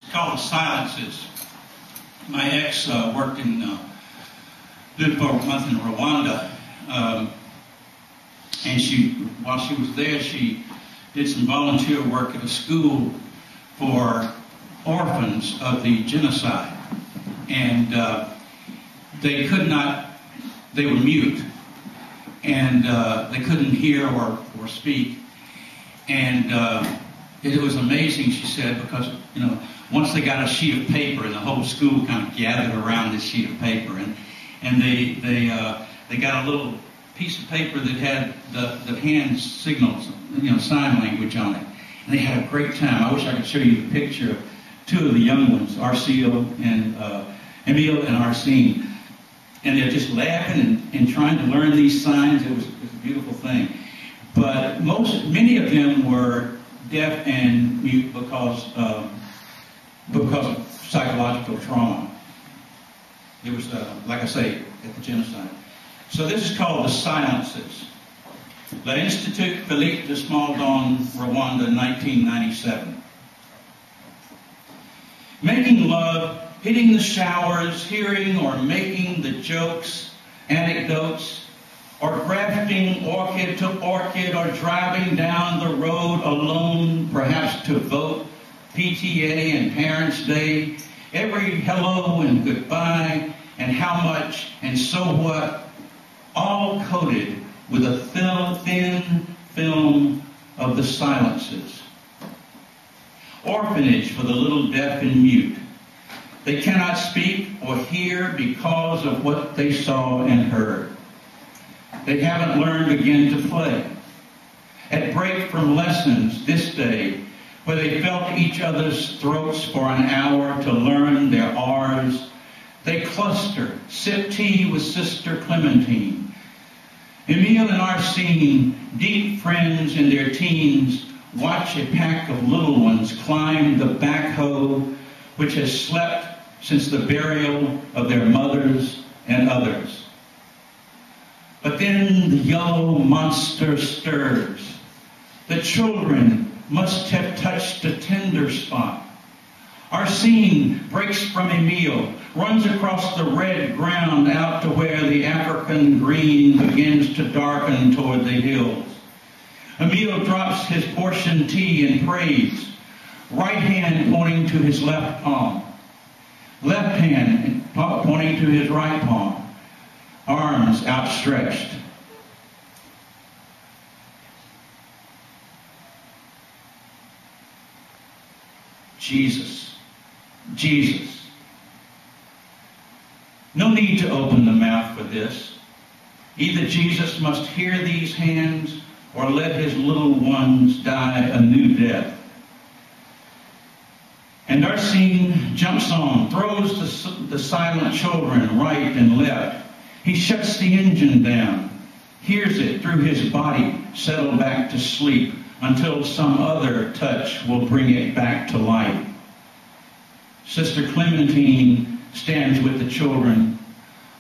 It's called The Silences. My ex lived for a month in Rwanda, and while she was there, she did some volunteer work at a school for orphans of the genocide. And they were mute, and they couldn't hear or speak. And it was amazing, she said, because, once they got a sheet of paper, and the whole school kind of gathered around this sheet of paper, and they got a little piece of paper that had the hand signals, sign language on it. And they had a great time. I wish I could show you the picture of two of the young ones, Arceo and Emil and Arsene. And they're just laughing and trying to learn these signs. It was a beautiful thing. But many of them were deaf and mute because of psychological trauma. It was, like I say, at the genocide. So this is called The Silences. L'Institut Philippe de Smaldon, Rwanda, 1997. Making love, hitting the showers, hearing or making the jokes, anecdotes, or grafting orchid to orchid, or driving down the road alone, perhaps to vote, PTA and Parents' Day, every hello and goodbye, and how much, and so what, all coated with a thin film of the silences. Orphanage for the little deaf and mute. They cannot speak or hear because of what they saw and heard. They haven't learned again to play. At break from lessons this day, where they felt each other's throats for an hour to learn their R's, they cluster, sip tea with Sister Clementine. Emil and Arsene, deep friends in their teens, watch a pack of little ones climb the backhoe which has slept since the burial of their mothers and others. But then the yellow monster stirs. The children must have touched a tender spot. Arsene breaks from Emil, runs across the red ground out to where the African green begins to darken toward the hills. Emil drops his portion tea and prays, right hand pointing to his left palm, left hand pointing to his right palm, arms outstretched. Jesus, Jesus. No need to open the mouth for this. Either Jesus must hear these hands or let his little ones die a new death. And Arsene jumps on, throws the silent children right and left. He shuts the engine down, hears it through his body settle back to sleep until some other touch will bring it back to life. Sister Clementine stands with the children.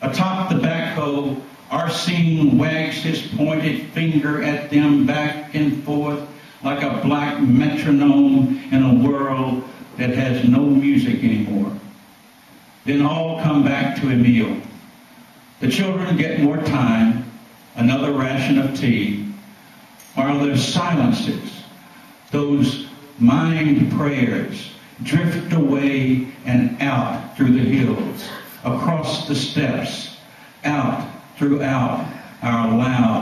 Atop the backhoe, Arsene wags his pointed finger at them back and forth like a black metronome in a world that has no music anymore. Then all come back to Emil. The children get more time, another ration of tea, while their silences, those mind prayers, drift away and out through the hills, across the steppes, out throughout our loud